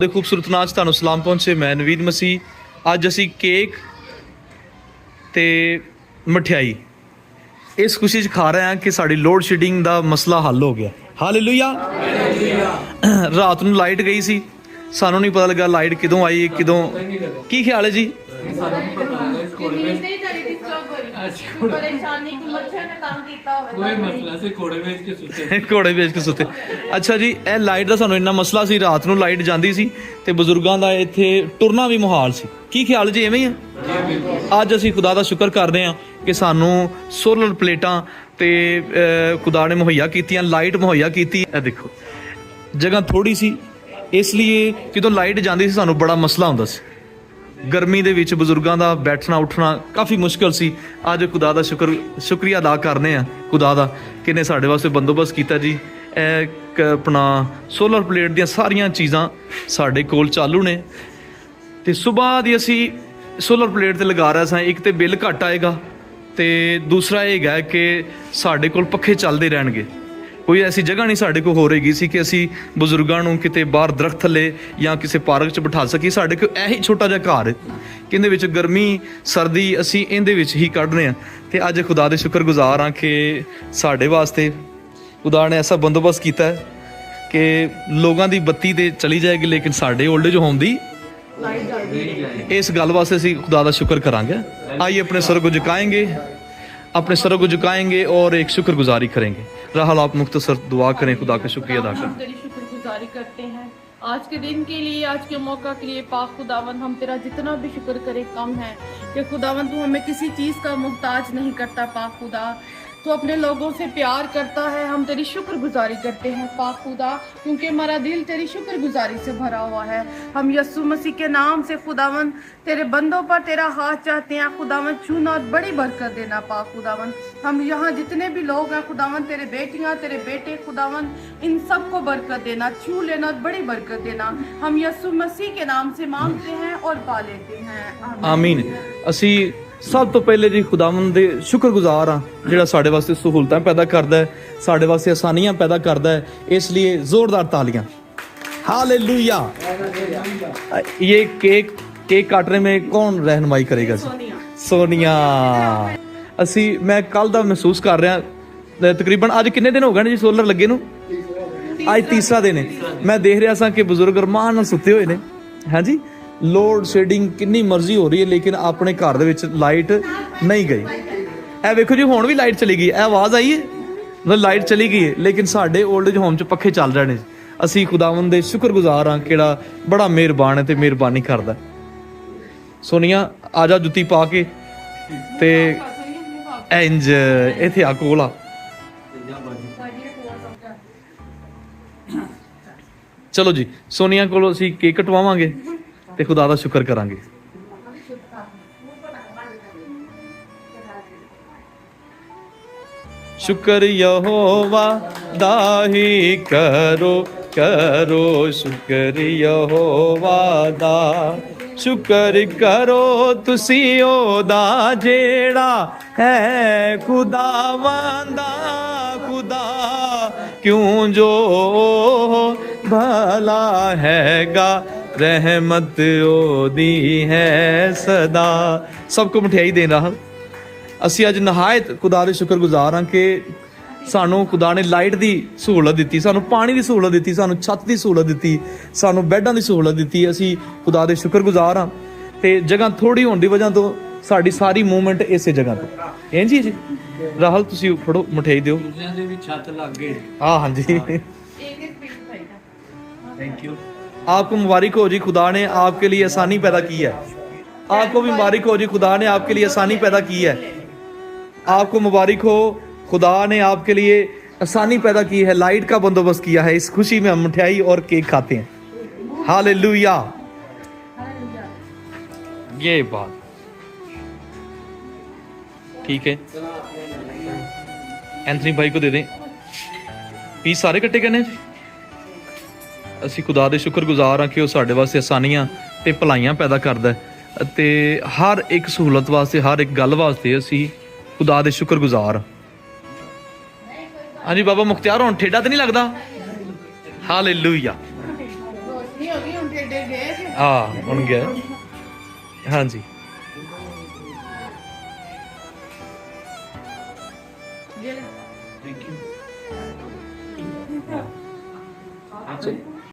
ਦੇ ਖੂਬਸੂਰਤ ਨਾਚ ਤੁਹਾਨੂੰ ਸਲਾਮ ਪਹੁੰਚੇ। ਮੈਂ ਨਵੀਦ ਮਸੀਹ। ਅੱਜ ਅਸੀਂ ਕੇਕ ਤੇ ਮਠਿਆਈ ਇਸ ਖੁਸ਼ੀ 'ਚ ਖਾ ਰਹੇ ਹਾਂ ਕਿ ਸਾਡੀ ਲੋਡ ਸ਼ੈਡਿੰਗ ਦਾ ਮਸਲਾ ਹੱਲ ਹੋ ਗਿਆ। ਹਾਲੇਲੂਇਆ। ਰਾਤ ਨੂੰ ਲਾਈਟ ਗਈ ਸੀ, ਸਾਨੂੰ ਨਹੀਂ ਪਤਾ ਲੱਗਾ ਲਾਈਟ ਕਿਦੋਂ ਆਈ ਕਿਦੋਂ। ਕੀ ਖਿਆਲ ਹੈ ਜੀ? ਘੋੜੇ ਵੇਚ ਕੇ ਸੁੱਤੇ। ਅੱਛਾ ਜੀ, ਇਹ ਲਾਈਟ ਦਾ ਸਾਨੂੰ ਇੰਨਾ ਮਸਲਾ ਸੀ, ਰਾਤ ਨੂੰ ਲਾਈਟ ਜਾਂਦੀ ਸੀ ਤੇ ਬਜ਼ੁਰਗਾਂ ਦਾ ਇੱਥੇ ਟੁਰਨਾ ਵੀ ਮੁਹਾਲ ਸੀ। ਕੀ ਖਿਆਲ ਜੀ? ਐਵੇਂ ਹੀ ਹੈ। ਅੱਜ ਅਸੀਂ ਖੁਦਾ ਦਾ ਸ਼ੁਕਰ ਕਰਦੇ ਹਾਂ ਕਿ ਸਾਨੂੰ ਸੋਲਰ ਪਲੇਟਾਂ ਤੇ ਖੁਦਾ ਨੇ ਮੁਹੱਈਆ ਕੀਤੀਆਂ, ਲਾਈਟ ਮੁਹੱਈਆ ਕੀਤੀ। ਇਹ ਦੇਖੋ ਜਗ੍ਹਾ ਥੋੜੀ ਸੀ, ਇਸ ਲਈ ਜਦੋਂ ਲਾਈਟ ਜਾਂਦੀ ਸੀ ਸਾਨੂੰ ਬੜਾ ਮਸਲਾ ਹੁੰਦਾ ਸੀ। ਗਰਮੀ ਦੇ ਵਿੱਚ ਬਜ਼ੁਰਗਾਂ ਦਾ ਬੈਠਣਾ ਉੱਠਣਾ ਕਾਫੀ ਮੁਸ਼ਕਿਲ ਸੀ। ਅੱਜ ਖੁਦਾ ਦਾ ਸ਼ੁਕਰੀਆ ਅਦਾ ਕਰਨੇ ਆ ਖੁਦਾ ਦਾ ਕਿ ਨੇ ਸਾਡੇ ਵਾਸਤੇ ਬੰਦੋਬਸਤ ਕੀਤਾ ਜੀ। ਇਹ ਆਪਣਾ ਸੋਲਰ ਪਲੇਟ ਦੀਆਂ ਸਾਰੀਆਂ ਚੀਜ਼ਾਂ ਸਾਡੇ ਕੋਲ ਚਾਲੂ ਨੇ ਤੇ ਸਵੇਰ ਦੀ ਅਸੀਂ ਸੋਲਰ ਪਲੇਟ ਤੇ ਲਗਾ ਰਹੇ ਸਾਂ। ਇੱਕ ਤੇ ਬਿੱਲ ਘੱਟ ਆਏਗਾ ਤੇ ਦੂਸਰਾ ਇਹ ਹੈਗਾ ਕਿ ਸਾਡੇ ਕੋਲ ਪੱਖੇ ਚੱਲਦੇ ਰਹਿਣਗੇ। ਕੋਈ ਐਸੀ ਜਗ੍ਹਾ ਨਹੀਂ ਸਾਡੇ ਕੋਲ ਹੋ ਰਹੀ ਸੀ ਕਿ ਅਸੀਂ ਬਜ਼ੁਰਗਾਂ ਨੂੰ ਕਿਤੇ ਬਾਹਰ ਦਰਖਤ ਥੱਲੇ ਜਾਂ ਕਿਸੇ ਪਾਰਕ 'ਚ ਬਿਠਾ ਸਕੀਏ। ਸਾਡੇ ਕੋਲ ਇਹੀ ਛੋਟਾ ਜਿਹਾ ਘਰ ਹੈ ਕਿ ਇਹਦੇ ਵਿੱਚ ਗਰਮੀ ਸਰਦੀ ਅਸੀਂ ਇਹਦੇ ਵਿੱਚ ਹੀ ਕੱਢਦੇ ਹਾਂ। ਤੇ ਅੱਜ ਖੁਦਾ ਦੇ ਸ਼ੁਕਰਗੁਜ਼ਾਰ ਹਾਂ ਕਿ ਸਾਡੇ ਵਾਸਤੇ ਖੁਦਾ ਨੇ ਐਸਾ ਬੰਦੋਬਸਤ ਕੀਤਾ ਹੈ ਕਿ ਲੋਕਾਂ ਦੀ ਬੱਤੀ ਤੇ ਚਲੀ ਜਾਏਗੀ ਲੇਕਿਨ ਸਾਡੇ ਓਲਡ ਏਜ ਹੋਮ ਦੀ ਇਸ ਗੱਲ ਵਾਸਤੇ ਅਸੀਂ ਖੁਦਾ ਦਾ ਸ਼ੁਕਰ ਕਰਾਂਗੇ। आइए अपने सर को झुकाएंगे, अपने सर को झुकाएंगे और एक शुक्रगुजारी करेंगे। राहल आप मुख्तसर दुआ करें, खुदा का शुक्रिया अदा करें। तेरी शुक्रगुजारी करते हैं आज के दिन के लिए, आज के मौका के लिए। पाक खुदावन, हम तेरा जितना भी शुक्र करें कम है कि खुदावन तू हमें किसी चीज़ का मुहताज नहीं करता। पाक खुदा तो अपने लोगों से प्यार करता है। हम तेरी शुक्रगुजारी करते हैं पाक खुदा, क्योंकि हमारा दिल तेरी शुक्रगुजारी से भरा हुआ है। हम यस्सु मसीह के नाम से खुदावन तेरे बंदों पर तेरा हाथ चाहते हैं खुदावन, छूना और बड़ी बरकत देना पाक खुदावन। हम यहाँ जितने भी लोग हैं खुदावन, तेरे बेटियाँ तेरे बेटे खुदावन, इन सबको बरकत देना, छू लेना और बड़ी बरकत देना। हम यस्सु मसीह के नाम से मांगते हैं और पा लेते हैं। आमीन। ਅਸੀਂ ਸਭ ਤੋਂ ਪਹਿਲੇ ਜੀ ਖੁਦਾਵੰਦ ਦੇ ਸ਼ੁਕਰਗੁਜ਼ਾਰ ਹਾਂ ਜਿਹੜਾ ਸਾਡੇ ਵਾਸਤੇ ਸਹੂਲਤਾਂ ਪੈਦਾ ਕਰਦਾ ਹੈ, ਸਾਡੇ ਵਾਸਤੇ ਆਸਾਨੀਆਂ ਪੈਦਾ ਕਰਦਾ है। ਇਸ ਲਈ ਜ਼ੋਰਦਾਰ ਤਾਲੀਆਂ। हालेलुया। ये केक काटने में कौन रहनुमाई करेगा जी? सोनिया। ਅਸੀਂ ਮੈਂ ਕੱਲ ਦਾ ਮਹਿਸੂਸ ਕਰ ਰਿਹਾ। ਤਕਰੀਬਨ ਅੱਜ ਕਿੰਨੇ ਦਿਨ ਹੋ ਗਏ ਨੇ ਜੀ ਸੋਲਰ ਲੱਗੇ ਨੂੰ? ਅੱਜ ਤੀਸਰਾ ਦਿਨ ਹੈ। ਮੈਂ ਦੇਖ ਰਿਹਾ ਸਾਂ ਕਿ ਬਜ਼ੁਰਗ ਅਰਮਾਨ ਨਾਲ ਸੁੱਤੇ ਹੋਏ ਨੇ। ਹਾਂਜੀ, ਲੋਡ ਸ਼ੈਡਿੰਗ ਕਿੰਨੀ ਮਰਜ਼ੀ ਹੋ ਰਹੀ ਹੈ ਲੇਕਿਨ ਆਪਣੇ ਘਰ ਦੇ ਵਿੱਚ ਲਾਈਟ ਨਹੀਂ ਗਈ। ਇਹ ਵੇਖੋ ਜੀ, ਹੁਣ ਵੀ ਲਾਈਟ ਚਲੀ ਗਈ। ਇਹ ਆਵਾਜ਼ ਆਈ ਹੈ, ਮਤਲਬ ਲਾਈਟ ਚਲੀ ਗਈ ਹੈ ਲੇਕਿਨ ਸਾਡੇ 올ਡ ਏਜ ਹੋਮ 'ਚ ਪੱਖੇ ਚੱਲ ਰਹੇ ਨੇ। ਅਸੀਂ ਖੁਦਾਵੰਦ ਦੇ ਸ਼ੁਕਰਗੁਜ਼ਾਰ ਹਾਂ ਕਿਹੜਾ ਬੜਾ ਮਿਹਰਬਾਨ ਹੈ ਤੇ ਮਿਹਰਬਾਨੀ ਕਰਦਾ। ਸੋਨੀਆ ਆ ਜਾ ਜੁੱਤੀ ਪਾ ਕੇ ਤੇ ਇੰਜ ਇੱਥੇ ਆ ਕੋਲ ਆ। ਚਲੋ ਜੀ, ਸੋਨੀਆ ਕੋਲੋਂ ਅਸੀਂ ਕੇਕ ਕਟਵਾਵਾਂਗੇ ਤੇ ਖੁਦਾ ਦਾ ਸ਼ੁਕਰ ਕਰਾਂਗੇ। शुक्र यहोवा दा ही करो करो, शुक्र यहोवा दा शुक्र करो तुसी ओदा जेड़ा है खुदावंदा खुदा, क्यों जो भला हैगा रहमत ओदी है सदा। सबको मिठाई दे रहा। ਅਸੀਂ ਅੱਜ ਨਹਾਇਤ ਖੁਦਾ ਦੇ ਸ਼ੁਕਰਗੁਜ਼ਾਰ ਹਾਂ ਕਿ ਸਾਨੂੰ ਖੁਦਾ ਨੇ ਲਾਈਟ ਦੀ ਸਹੂਲਤ ਦਿੱਤੀ, ਸਾਨੂੰ ਪਾਣੀ ਦੀ ਸਹੂਲਤ ਦਿੱਤੀ, ਸਾਨੂੰ ਛੱਤ ਦੀ ਸਹੂਲਤ ਦਿੱਤੀ, ਸਾਨੂੰ ਬੈੱਡਾਂ ਦੀ ਸਹੂਲਤ ਦਿੱਤੀ। ਅਸੀਂ ਖੁਦਾ ਦੇ ਸ਼ੁਕਰਗੁਜ਼ਾਰ ਹਾਂ ਤੇ ਜਗ੍ਹਾ ਥੋੜੀ ਹੋਣ ਦੀ ਵਜ੍ਹਾ ਤੋਂ ਸਾਡੀ ਸਾਰੀ ਮੂਵਮੈਂਟ ਇਸੇ ਜਗ੍ਹਾ ਤੋਂ। ਇੰਜੀ ਜੀ ਰਾਹੁਲ ਤੁਸੀਂ ਫੜੋ, ਮਠਿਆਈ ਦਿਓ। ਦੇ ਵੀ ਛੱਤ ਲੱਗ ਗਏ। हाँ हाँ जी, थैंक यू। आपको मुबारक हो जी, खुदा ने आपके लिए आसानी पैदा की है। आपको भी मुबारक हो जी, खुदा ने आपके लिए आसानी पैदा की है। आपको मुबारक हो, खुदा ने आपके लिए आसानी पैदा की है, लाइट का बंदोबस्त किया है। इस खुशी में हम मिठाई और केक खाते हैं। हालेलुया। ये बात ठीक है। एंथनी भाई को दे दें। पीस सारे कट्टे करने जी। ਅਸੀਂ ਖੁਦਾ ਦੇ ਸ਼ੁਕਰਗੁਜ਼ਾਰ ਹਾਂ ਕਿ ਉਹ ਸਾਡੇ ਵਾਸਤੇ ਆਸਾਨੀਆਂ ਤੇ ਭਲਾਈਆਂ ਪੈਦਾ ਕਰਦਾ ਹੈ ਤੇ ਹਰ ਇੱਕ ਸਹੂਲਤ ਵਾਸਤੇ, ਹਰ ਇੱਕ ਗੱਲ ਵਾਸਤੇ ਅਸੀਂ ਖੁਦਾ ਦੇ ਸ਼ੁਕਰਗੁਜ਼ਾਰ। ਹਾਂਜੀ ਬਾਬਾ ਮੁਖਤਿਆਰ, ਹੁਣ ਠੇਡਾ ਤਾਂ ਨਹੀਂ ਲੱਗਦਾ? ਹਾਲੇਲੂਇਆ। रोशनी हो गई, उनके ये गए थे हाँ ਹੁਣ ਗਿਆ ਹਾਂਜੀ ये ले। ਚਲੋ